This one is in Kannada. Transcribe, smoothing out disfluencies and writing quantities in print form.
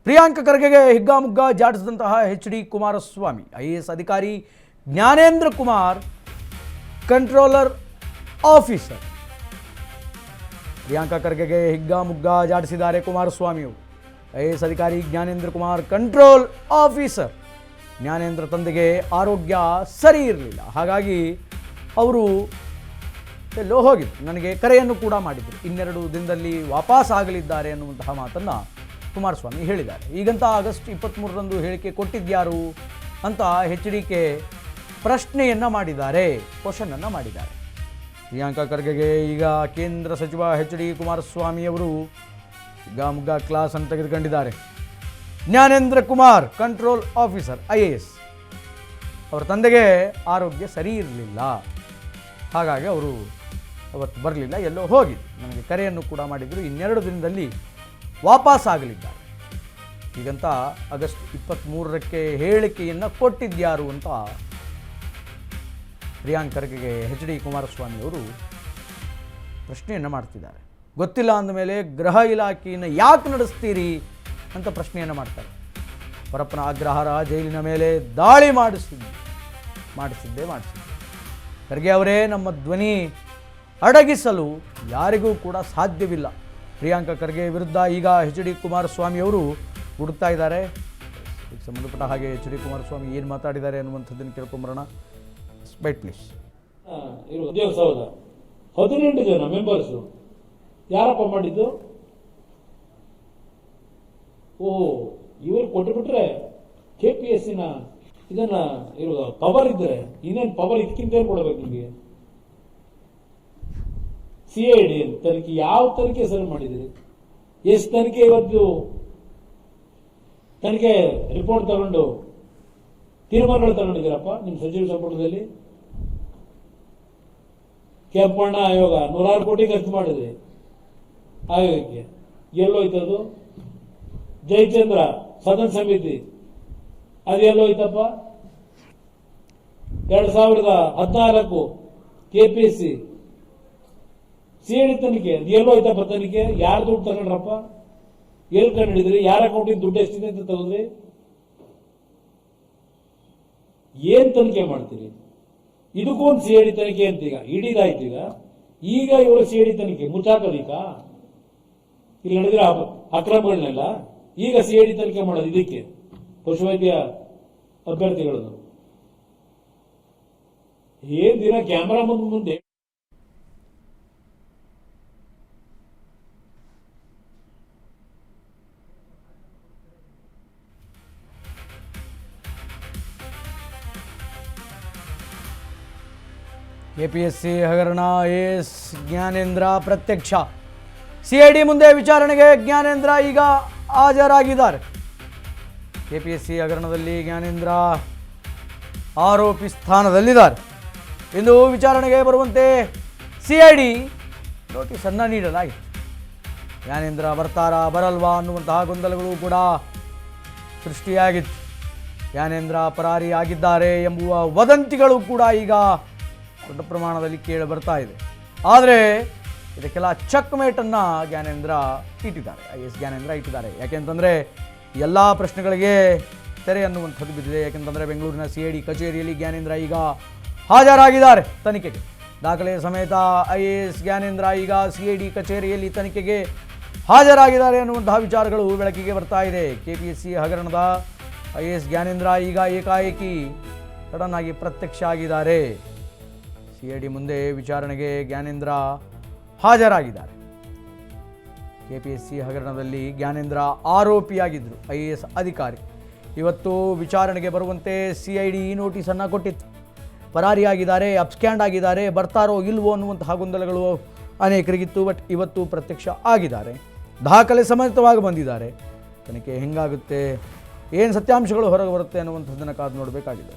ಪ್ರಿಯಾಂಕ ಖರ್ಗೆಗೆ ಹಿಗ್ಗಾಮುಗ್ಗಾ ಜಾಡಿಸಿದಂತಹ ಎಚ್.ಡಿ. ಕುಮಾರಸ್ವಾಮಿ. ಐಎಎಸ್ ಅಧಿಕಾರಿ ಜ್ಞಾನೇಂದ್ರ ಕುಮಾರ್ ಕಂಟ್ರೋಲರ್ ಆಫೀಸರ್. ಪ್ರಿಯಾಂಕ ಖರ್ಗೆಗೆ ಹಿಗ್ಗಾಮುಗ್ಗಾ ಜಾಡಿಸಿದ್ದಾರೆ ಕುಮಾರಸ್ವಾಮಿಯವರು. ಐಎಎಸ್ ಅಧಿಕಾರಿ ಜ್ಞಾನೇಂದ್ರ ಕುಮಾರ್ ಕಂಟ್ರೋಲ್ ಆಫೀಸರ್. ಜ್ಞಾನೇಂದ್ರ ತಂದೆಗೆ ಆರೋಗ್ಯ ಸರಿ ಇರಲಿಲ್ಲ, ಹಾಗಾಗಿ ಅವರು ಎಲ್ಲೋ ಹೋಗಿದ್ರು. ನನಗೆ ಕರೆಯನ್ನು ಕೂಡ ಮಾಡಿದರು, 2 ದಿನದಲ್ಲಿ ವಾಪಸ್ ಆಗಲಿದ್ದಾರೆ ಅನ್ನುವಂತಹ ಮಾತನ್ನು ಕುಮಾರಸ್ವಾಮಿ ಹೇಳಿದ್ದಾರೆ. ಈಗಂತ ಆಗಸ್ಟ್ 23ರಂದು ಹೇಳಿಕೆ ಕೊಟ್ಟಿದ್ಯಾರು ಅಂತ ಎಚ್.ಡಿ.ಕೆ ಪ್ರಶ್ನೆಯನ್ನು ಮಾಡಿದ್ದಾರೆ, ಕ್ವಶನನ್ನು ಮಾಡಿದ್ದಾರೆ. ಪ್ರಿಯಾಂಕ ಖರ್ಗೆಗೆ ಈಗ ಕೇಂದ್ರ ಸಚಿವ ಎಚ್.ಡಿ. ಕುಮಾರಸ್ವಾಮಿಯವರು ಹಿಗ್ಗಾಮುಗ್ಗಾ ಕ್ಲಾಸ್ ಅನ್ನು ತೆಗೆದುಕೊಂಡಿದ್ದಾರೆ. Jnanendra Kumar control officer IAS, ಅವರ ತಂದೆಗೆ ಆರೋಗ್ಯ ಸರಿ ಇರಲಿಲ್ಲ, ಹಾಗಾಗಿ ಅವರು ಅವತ್ತು ಬರಲಿಲ್ಲ, ಎಲ್ಲೋ ಹೋಗಿದ್ದು. ನನಗೆ ಕರೆಯನ್ನು ಕೂಡ ಮಾಡಿದರು, 2 ದಿನದಲ್ಲಿ ವಾಪಸ್ ಆಗಲಿದ್ದಾರೆ. ಹೀಗಂತ ಆಗಸ್ಟ್ 23ಕ್ಕೆ ಹೇಳಿಕೆಯನ್ನು ಕೊಟ್ಟಿದ್ಯಾರು ಅಂತ ಪ್ರಿಯಾಂಕ ಖರ್ಗೆಗೆ ಎಚ್.ಡಿ. ಕುಮಾರಸ್ವಾಮಿ ಅವರು ಪ್ರಶ್ನೆಯನ್ನು ಮಾಡ್ತಿದ್ದಾರೆ. ಗೊತ್ತಿಲ್ಲ ಅಂದಮೇಲೆ ಗೃಹ ಇಲಾಖೆಯನ್ನು ಯಾಕೆ ನಡೆಸ್ತೀರಿ ಅಂತ ಪ್ರಶ್ನೆಯನ್ನು ಮಾಡ್ತಾರೆ. ಪರಪ್ಪನ ಆಗ್ರಹಾರ ಜೈಲಿನ ಮೇಲೆ ದಾಳಿ ಮಾಡಿಸಿದ್ದೆ. ಖರ್ಗೆ ಅವರೇ, ನಮ್ಮ ಧ್ವನಿ ಅಡಗಿಸಲು ಯಾರಿಗೂ ಕೂಡ ಸಾಧ್ಯವಿಲ್ಲ. ಪ್ರಿಯಾಂಕ ಖರ್ಗೆ ವಿರುದ್ಧ ಈಗ ಎಚ್.ಡಿ. ಕುಮಾರಸ್ವಾಮಿ ಅವರು ಹುಡುಕ್ತಾ ಇದ್ದಾರೆ. ಇದಕ್ಕೆ ಸಂಬಂಧಪಟ್ಟ ಹಾಗೆ ಎಚ್.ಡಿ. ಕುಮಾರಸ್ವಾಮಿ ಏನು ಮಾತಾಡಿದ್ದಾರೆ ಅನ್ನುವಂಥದ್ದನ್ನು ಕೇಳ್ಕೊಂಬರೋಣ. Byte please. ಉದ್ಯೋಗ ಸೌಧ 18 ಜನ ಮೆಂಬರ್ಸು ಯಾರಪ್ಪ ಮಾಡಿದ್ದು? ಇವರು ಕೊಟ್ಟುಬಿಟ್ರೆ KPSC ಇದನ್ನ ಇರುವ ಪವರ್ ಇದ್ರೆ ಇನ್ನೇನು ಪವರ್ ಇದಕ್ಕಿಂತ ಏನು ಕೊಡಬೇಕು ನಿಮಗೆ? CID ತನಿಖೆ ಯಾವ ತನಿಖೆ ಸರಿ ಮಾಡಿದಿರಿ? ಎಷ್ಟು ತನಿಖೆ ಇವತ್ತು ತನಿಖೆ ರಿಪೋರ್ಟ್ ತಗೊಂಡು ತೀರ್ಮಾನಗಳು ತಗೊಂಡಿದ್ದೀರಪ್ಪ ನಿಮ್ಮ ಸಚಿವ ಸಂಪುಟದಲ್ಲಿ? ಕೆಂಪಣ್ಣ ಆಯೋಗ 106 ಕೋಟಿ ಖರ್ಚು ಮಾಡಿದ್ರಿ ಆಯೋಗಕ್ಕೆ, ಎಲ್ಲೋಯ್ತದು? ಜಯಚಂದ್ರ ಸದನ ಸಮಿತಿ ಅದು ಎಲ್ಲೋಯ್ತಪ್ಪ? 2014 KPSC CID ತನಿಖೆ ಅದು ಎಲ್ಲೋಯ್ತಪ್ಪ? ತನಿಖೆ ಯಾರು ದುಡ್ಡು ತಗೊಂಡ್ರಪ್ಪ? ಎಲ್ಲಿ ಕಂಡು ಹಿಡಿದ್ರಿ? ಯಾರ ಅಕೌಂಟಿಂದ ದುಡ್ಡು ಎಷ್ಟಿದೆ ಅಂತ ತಗೊಂಡ್ರಿ? ಏನ್ ತನಿಖೆ ಮಾಡ್ತೀರಿ? ಇದಕ್ಕೂ ಒಂದು CID ತನಿಖೆ ಅಂತ ಈಗ ಇಡೀದಾಯ್ತು. ಈಗ ಇವರು CID ತನಿಖೆ ಮುಚ್ಚಾಕೋದಿಕ್ಕ? ಇಲ್ಲಿ ನಡೆದಿರೋ ಅಕ್ರಮಗಳನ್ನೆಲ್ಲ ಈಗ CID ತನಿಖೆ ಮಾಡೋದು ಇದಕ್ಕೆ ಪಶುವೈದ್ಯ ಅಭ್ಯರ್ಥಿಗಳದು. ಏನ್ ದಿನ ಕ್ಯಾಮರಾ ಮುಂದೆ KPSC ಹಗರಣ, ಐಎಎಸ್ ಜ್ಞಾನೇಂದ್ರ ಪ್ರತ್ಯಕ್ಷ. CID ಮುಂದೆ ವಿಚಾರಣೆಗೆ ಜ್ಞಾನೇಂದ್ರ ಈಗ ಹಾಜರಾಗಿದ್ದಾರೆ. KPSC ಹಗರಣದಲ್ಲಿ ಜ್ಞಾನೇಂದ್ರ ಆರೋಪಿ ಸ್ಥಾನದಲ್ಲಿದ್ದಾರೆ. ಇಂದು ವಿಚಾರಣೆಗೆ ಬರುವಂತೆ CID ನೋಟಿಸನ್ನು ನೀಡಲಾಗಿದೆ. ಜ್ಞಾನೇಂದ್ರ ಬರ್ತಾರಾ ಬರಲ್ವಾ ಅನ್ನುವಂತಹ ಗೊಂದಲಗಳು ಕೂಡ ಸೃಷ್ಟಿಯಾಗಿತ್ತು. ಜ್ಞಾನೇಂದ್ರ ಪರಾರಿಯಾಗಿದ್ದಾರೆ ಎಂಬುವ ವದಂತಿಗಳು ಕೂಡ ಈಗ ದೊಡ್ಡ ಪ್ರಮಾಣದಲ್ಲಿ ಕೇಳಿ ಬರ್ತಾ ಇದೆ. ಆದರೆ ಇದಕ್ಕೆಲ್ಲ ಚೆಕ್ ಮೇಟನ್ನು ಜ್ಞಾನೇಂದ್ರ ಇಟ್ಟಿದ್ದಾರೆ, IAS ಜ್ಞಾನೇಂದ್ರ ಇಟ್ಟಿದ್ದಾರೆ. ಯಾಕೆಂತಂದರೆ ಎಲ್ಲ ಪ್ರಶ್ನೆಗಳಿಗೆ ತೆರೆ ಅನ್ನುವಂಥದ್ದು ಬಿದ್ದಿದೆ. ಯಾಕೆಂತಂದರೆ ಬೆಂಗಳೂರಿನ CID ಕಚೇರಿಯಲ್ಲಿ ಜ್ಞಾನೇಂದ್ರ ಈಗ ಹಾಜರಾಗಿದ್ದಾರೆ ತನಿಖೆಗೆ. ದಾಖಲೆ ಸಮೇತ IAS ಜ್ಞಾನೇಂದ್ರ ಈಗ CID ಕಚೇರಿಯಲ್ಲಿ ತನಿಖೆಗೆ ಹಾಜರಾಗಿದ್ದಾರೆ ಅನ್ನುವಂತಹ ವಿಚಾರಗಳು ಬೆಳಕಿಗೆ ಬರ್ತಾ ಇದೆ. KPSC ಹಗರಣದ IAS ಜ್ಞಾನೇಂದ್ರ ಈಗ ಏಕಾಏಕಿ ಸಡನ್ ಆಗಿ ಪ್ರತ್ಯಕ್ಷ ಆಗಿದ್ದಾರೆ. CID ಮುಂದೆ ವಿಚಾರಣೆಗೆ ಜ್ಞಾನೇಂದ್ರ ಹಾಜರಾಗಿದ್ದಾರೆ. KPSC ಹಗರಣದಲ್ಲಿ ಜ್ಞಾನೇಂದ್ರ ಆರೋಪಿಯಾಗಿದ್ದರು, IAS ಅಧಿಕಾರಿ. ಇವತ್ತು ವಿಚಾರಣೆಗೆ ಬರುವಂತೆ CID ನೋಟಿಸನ್ನು ಕೊಟ್ಟಿತ್ತು. ಪರಾರಿಯಾಗಿದ್ದಾರೆ, ಅಬ್ಸ್ಕ್ಯಾಂಡ್ ಆಗಿದ್ದಾರೆ, ಬರ್ತಾರೋ ಇಲ್ವೋ ಅನ್ನುವಂತಹ ಗೊಂದಲಗಳು ಅನೇಕರಿಗಿತ್ತು. ಬಟ್ ಇವತ್ತು ಪ್ರತ್ಯಕ್ಷ ಆಗಿದ್ದಾರೆ, ದಾಖಲೆ ಸಮೇತವಾಗಿ ಬಂದಿದ್ದಾರೆ. ತನಿಖೆ ಹೆಂಗಾಗುತ್ತೆ, ಏನು ಸತ್ಯಾಂಶಗಳು ಹೊರಗೆ ಬರುತ್ತೆ ಅನ್ನುವಂಥದ್ದನ್ನು ಕಾದು ನೋಡಬೇಕಾಗಿದೆ.